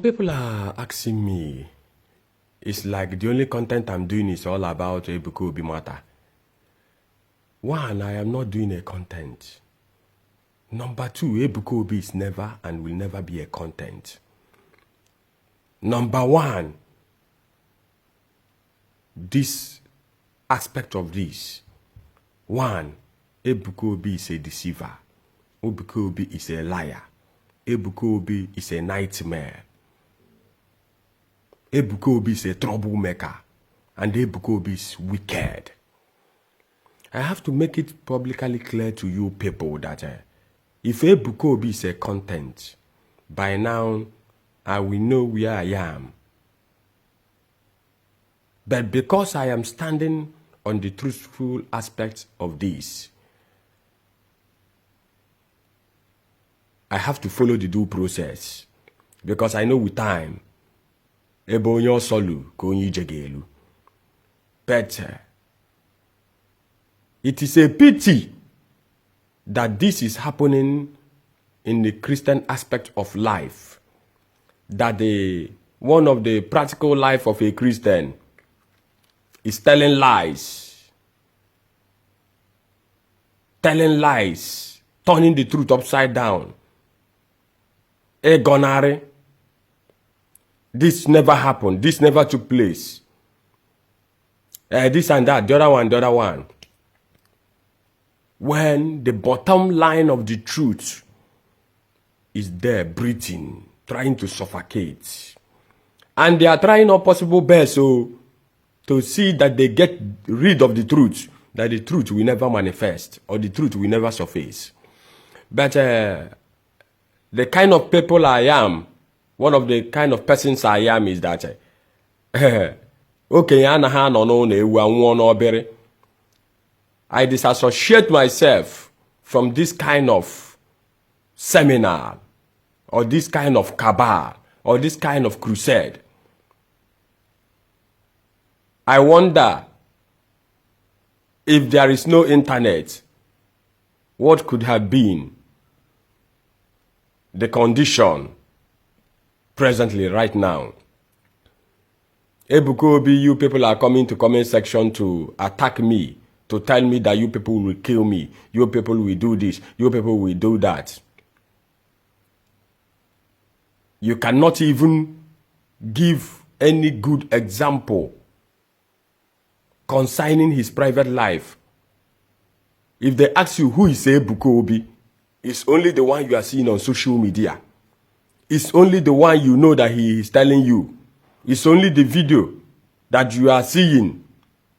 people are asking me, it's like the only content I'm doing is all about Ebuka Obi matter. One, I am not doing a content. Number two, Ebuka Obi is never and will never be a content. Number one, this aspect of this. One, Ebuka Obi is a deceiver. Ebuka Obi is a liar. Ebuka Obi is a nightmare. Ebuka Obi is a troublemaker. And Ebuka Obi is wicked. I have to make it publicly clear to you people that if Ebuka Obi is a content, by now I will know where I am. But because I am standing on the truthful aspects of this, I have to follow the due process. Because I know with time, Ebonyo Solu Konyi Jegelu. But it is a pity that this is happening in the Christian aspect of life. That one of the practical life of a Christian is telling lies, turning the truth upside down. Gonare, this never happened, this never took place. This and that, the other one. When the bottom line of the truth is there, breathing, trying to suffocate. And they are trying all possible best to see that they get rid of the truth, that the truth will never manifest or the truth will never surface. But the kind of people I am, one of the kind of persons I am is that I disassociate myself from this kind of seminar or this kind of cabal or this kind of crusade. I wonder if there is no internet, what could have been the condition presently right now. Ebuka Obi, you people are coming to comment section to attack me, to tell me that you people will kill me, you people will do this, you people will do that. You cannot even give any good example concerning his private life. If they ask you who is Ebuka Obi, it's only the one you are seeing on social media. It's only the one you know that he is telling you. It's only the video that you are seeing.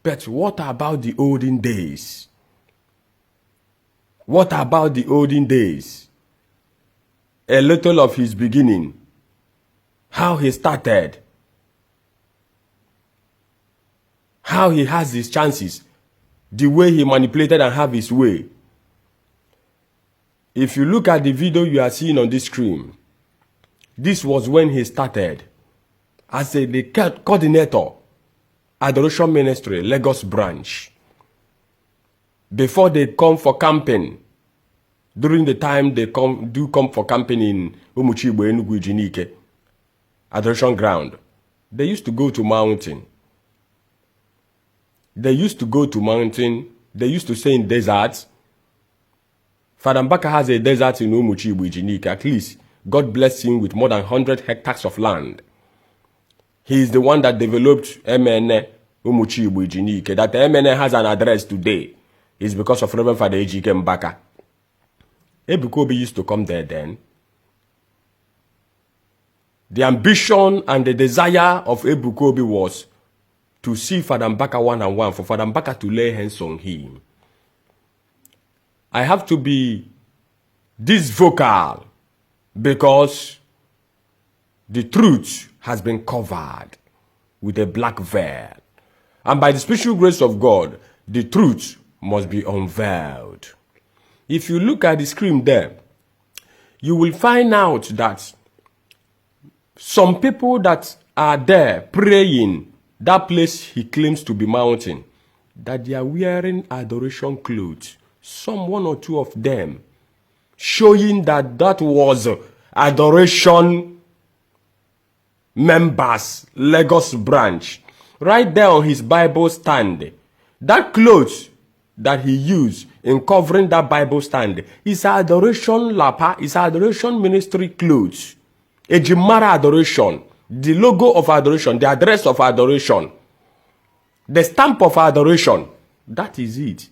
But what about the olden days? What about the olden days? A little of his beginning. How he started. How he has his chances. The way he manipulated and have his way. If you look at the video you are seeing on this screen, this was when he started as the coordinator, Adoration Ministry Lagos branch. Before they come for camping, during the time they come for camping in Umuchigbo, Enugu, Jinike, Adoration ground, they used to go to mountain. They used to stay in deserts. Father Mbaka has a desert in Umuchigbo, Jinike. At least, God bless him with more than 100 hectares of land. He is the one that developed MN Umuchigbo, Jinike. That MN has an address today is because of Reverend Father Ejike Mbaka. Ebuka Obi used to come there then. The ambition and the desire of Ebuka Obi was to see Father Mbaka one-on-one, for Father Mbaka to lay hands on him. I have to be this vocal because the truth has been covered with a black veil. And by the special grace of God, the truth must be unveiled. If you look at the screen there, you will find out that some people that are there praying, that place he claims to be mountain, that they are wearing adoration clothes. Some one or two of them showing that that was adoration members, Lagos branch. Right there on his Bible stand. That clothes that he used in covering that Bible stand is Adoration Lapa, is Adoration Ministry clothes. Ejimara Adoration. The logo of Adoration, the address of Adoration, the stamp of Adoration. That is it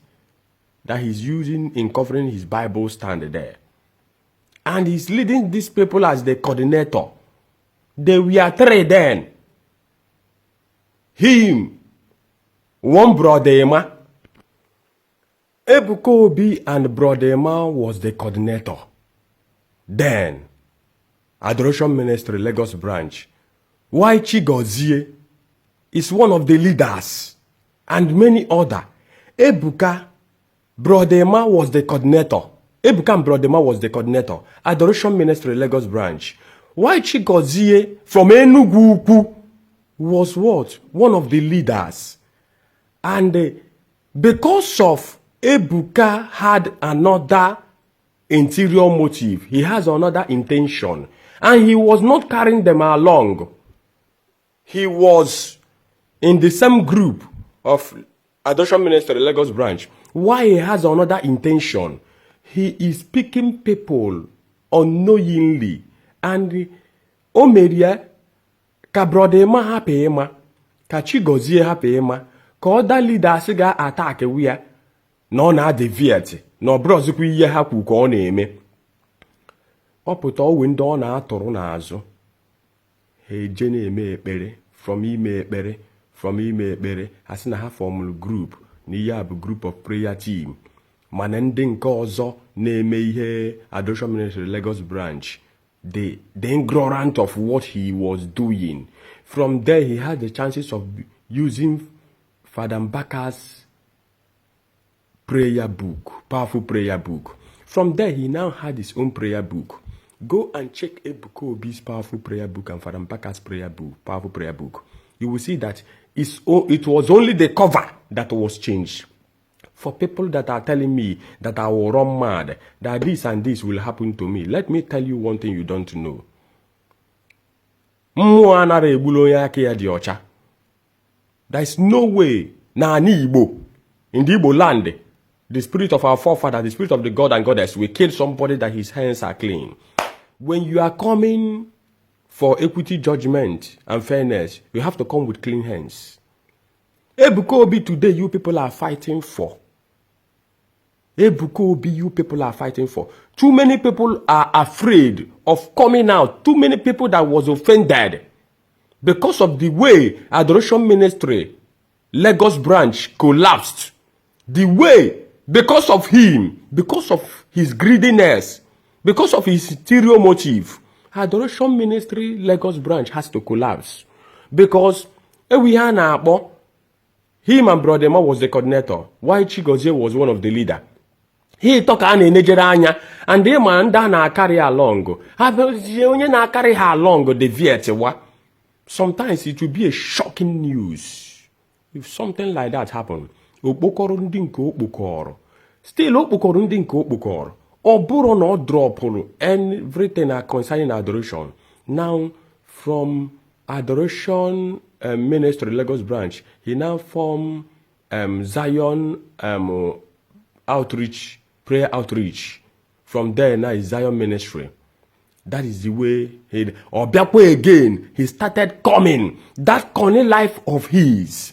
that he's using in covering his Bible stand there. And he's leading these people as the coordinator. They were three then. Him, one brother Emma, Ebuka Obi and brother Emma was the coordinator. Then, Adoration Ministry Lagos branch. Why Chigozie is one of the leaders and many other. Ebuka, brother Emma was the coordinator. Ebuka and brother Emma was the coordinator. Adoration Ministry Lagos branch. Why Chigozie from Enugu was what? One of the leaders. And because of Ebuka had another interior motive, he has another intention, and he was not carrying them along. He was in the same group of Adoration Ministry Lagos branch. Why he has another intention? He is picking people unknowingly, and Omeria ka brother Emma happy Emma, ka Chigozie happy Emma, ka other leaders ga attack we no na deviate no brozikwu ihe ha kwu ka ọ na-eme. Ọ pụta owe ndị ọ na-atụrụ n'azụ. Ha eje na-eme ekpere from ime ekpere asị na ha formul group na ihe a bụ group of prayer team. Mana ndị nke ọzọ na-eme ihe Adoration Ministry Lagos branch, the ignorant of what he was doing. From there he had the chances of using Father Mbaka's prayer book, powerful prayer book. From there he now had his own prayer book. Go and check Ebuka Obi's powerful prayer book and Father Mbaka's prayer book, powerful prayer book. You will see that it was only the cover that was changed. For people that are telling me that I will run mad, that this and this will happen to me, let me tell you one thing you don't know. There is no way na Igbo, in the Igbo land, the spirit of our forefather, the spirit of the God and goddess will kill somebody that his hands are clean. When you are coming for equity, judgment, and fairness, you have to come with clean hands. Ebuka Obi today, you people are fighting for. Ebuka Obi, you people are fighting for. Too many people are afraid of coming out. Too many people that was offended because of the way Adoration Ministry Lagos branch collapsed. The way, because of him, because of his greediness, because of his interior motive, Adoration Ministry Lagos branch has to collapse. Because him and brother Emma was the coordinator, while Chigozie was one of the leader. He talk and the man na carry along. Carry her along the Vietwa. Sometimes it will be a shocking news if something like that happen. Still Okpokoro. Oburo no drop everything concerning adoration. Now from Adoration Ministry Lagos branch, he now form Zion outreach, prayer outreach. From there now is Zion Ministry. That is the way he Obiakwe again. He started coming. That corny life of his.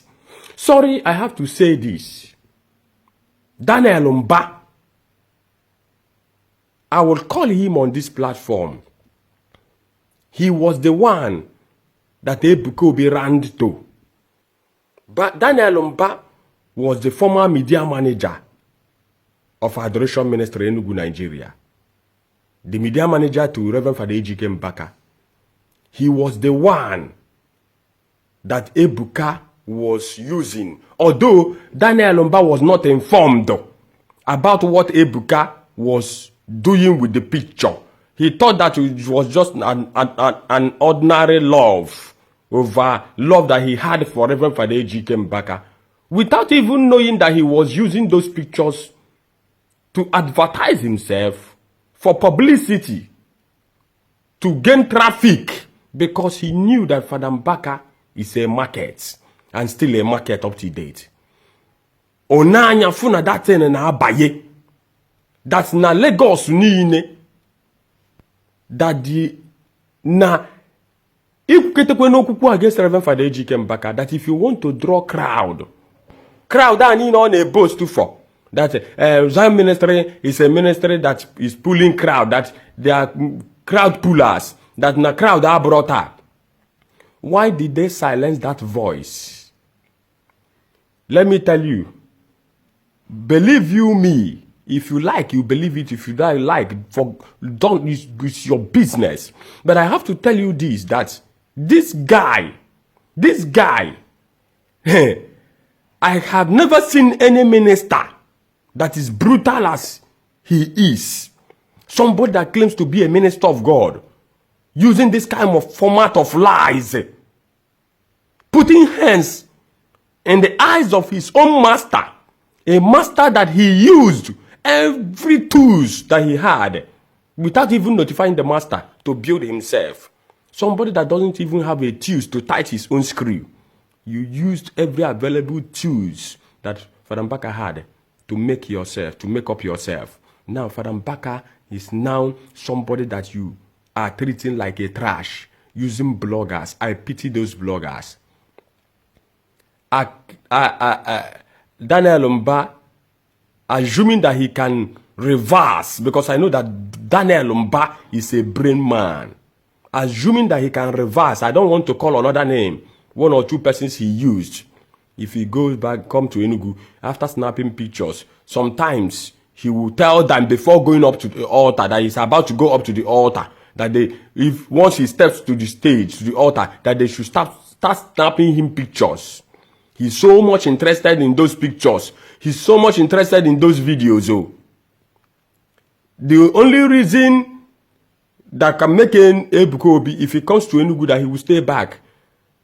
Sorry, I have to say this. Daniel Mba, I will call him on this platform. He was the one that Ebuka Obi ran to. But Daniel Mba was the former media manager of Adoration Ministry Enugu, Nigeria. The media manager to Reverend Father Ejike Mbaka. He was the one that Ebuka was using. Although Daniel Mba was not informed about what Ebuka was doing with the picture. He thought that it was just an ordinary love over love that he had for Reverend Father Ejike Mbaka, without even knowing that he was using those pictures to advertise himself for publicity, to gain traffic because he knew that Father Mbaka is a market and still a market up to date. Onanya funa that thing na abaye. That's na Lagos niine. That the na if against Reverend Father Ejike Mbaka, that if you want to draw crowd that need on a boast to for that Zion ministry is a ministry that is pulling crowd, that they are crowd pullers, that na crowd are brought up. Why did they silence that voice? Let me tell you. Believe you me. If you like, you believe it. If you don't like, it's your business. But I have to tell you this, that this guy, I have never seen any minister that is brutal as he is. Somebody that claims to be a minister of God, using this kind of format of lies, putting hands in the eyes of his own master, a master that he used every tools that he had without even notifying the master to build himself. Somebody that doesn't even have a tools to tight his own screw. You used every available tools that Father Mbaka had to make yourself, to make up yourself. Now Father Mbaka is now somebody that you are treating like a trash, using bloggers. I pity those bloggers. Daniel Mba, assuming that he can reverse, because I know that Daniel Mba is a brain man. Assuming that he can reverse, I don't want to call another name, one or two persons he used. If he goes back, come to Enugu, after snapping pictures, sometimes he will tell them before going up to the altar that he's about to go up to the altar, that once he steps to the stage, to the altar, that they should start snapping him pictures. He's so much interested in those pictures. He's so much interested in those videos. Oh. The only reason that can make Ebuka Obi, if he comes to Enugu, that he will stay back,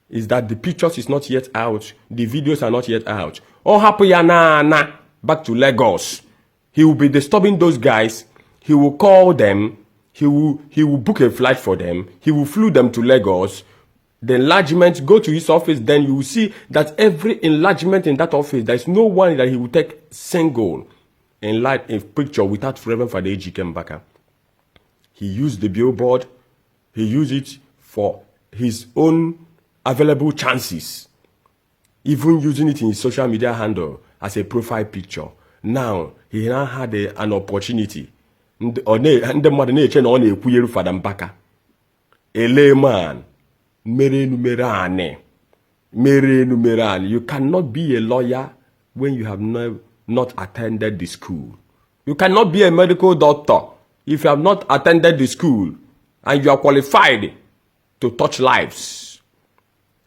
is that the pictures is not yet out. The videos are not yet out. Oh, happy na back to Lagos. He will be disturbing those guys. He will call them. He will book a flight for them. He will flew them to Lagos. The enlargement, go to his office, then you will see that every enlargement in that office, there is no one that he will take single a picture without Reverend Father Ejike Mbaka. He used the billboard. He used it for his own available chances. Even using it in his social media handle as a profile picture. Now, he now had an opportunity. A layman. You cannot be a lawyer when you have not attended the school. You cannot be a medical doctor if you have not attended the school and you are qualified to touch lives.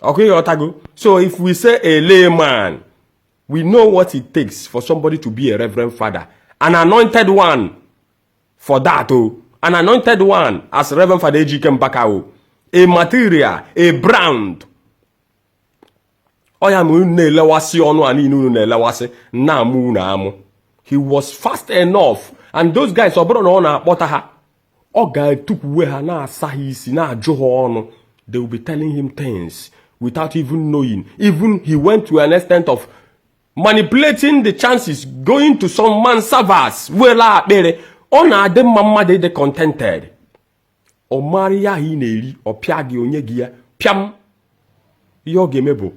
Okay, Otago? So if we say a layman, we know what it takes for somebody to be a reverend father. An anointed one for that. Oh. An anointed one as Reverend Father Ejike Mbaka. Oh. A material, a brand. He was fast enough. And those guys they will be telling him things without even knowing. Even he went to an extent of manipulating the chances, going to some man servers. They contented. O Maria hineri o piagi onyegia piam yogemebo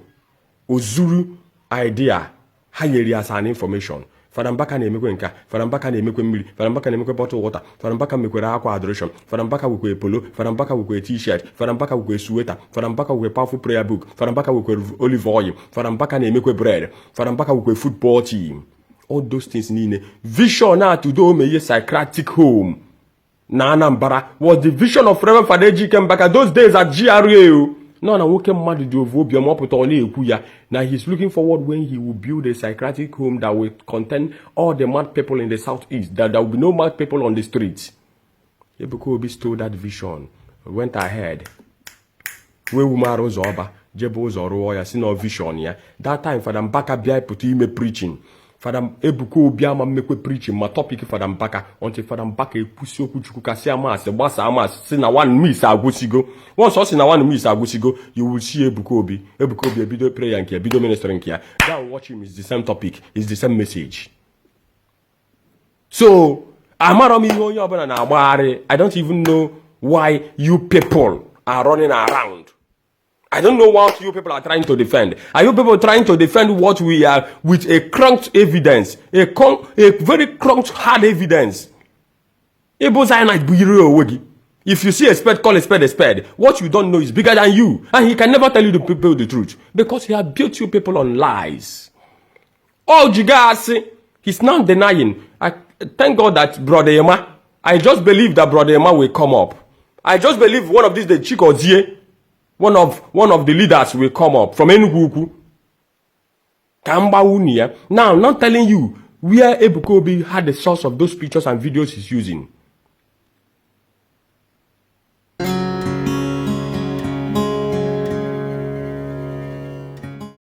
ozuru idea hayeri as an information. Father Mbaka na-emekwe nka, Father Mbaka na-emekwe mmiri, Father Mbaka na-emekwe bottle water, Father Mbaka mekwere akwa adoration, Father Mbaka wekwe polo, Father Mbaka wekwe t-shirt, Father Mbaka wekwe sweater, Father Mbaka wekwe powerful prayer book, Father Mbaka wekwe olive oil, Father Mbaka na-emekwe bread, Father Mbaka wekwe football team. All those things nine. Vision na to do me psychiatric home. Na Anambra was the vision of Reverend Father Ejike Mbaka those days at GRA. No, na woke mad do obiom opụta ọ na-ekwu ya. Now he's looking forward when he will build a psychiatric home that will contain all the mad people in the southeast. That there will be no mad people on the streets. Ebuka Obi stole that vision. Went ahead. We umaro zoba. Jebo zoro ya sino vision ya. That time Father Mbaka bia put him preaching. Father Ebuka Obi ama mekwe preaching my topic Father Mbaka until Father Mbaka ekwusi okwu Chukwu kasi amas gbasa amas si na one miss agwusigo. Once o si na one miss agwusigo, you will see Ebuka Obi ebido prayer nke ebido ministry nke ya. Then watch him, is the same topic, is the same message. So amara m ihe onye ọbụla na-agbagharị. I don't even know why you people are running around. I don't know what you people are trying to defend. Are you people trying to defend what we are with a crunked evidence, a very crunked hard evidence? If you see a spade, call a spade a spade. What you don't know is bigger than you, and he can never tell you the people the truth because he has built you people on lies. Oh, Jigasi, he's not denying. I thank God that Brother Emma. I just believe that Brother Emma will come up. I just believe one of these the Chikozie. One of the leaders will come up from Enugu. Now, not telling you where Ebuka Obi had the source of those pictures and videos he's using.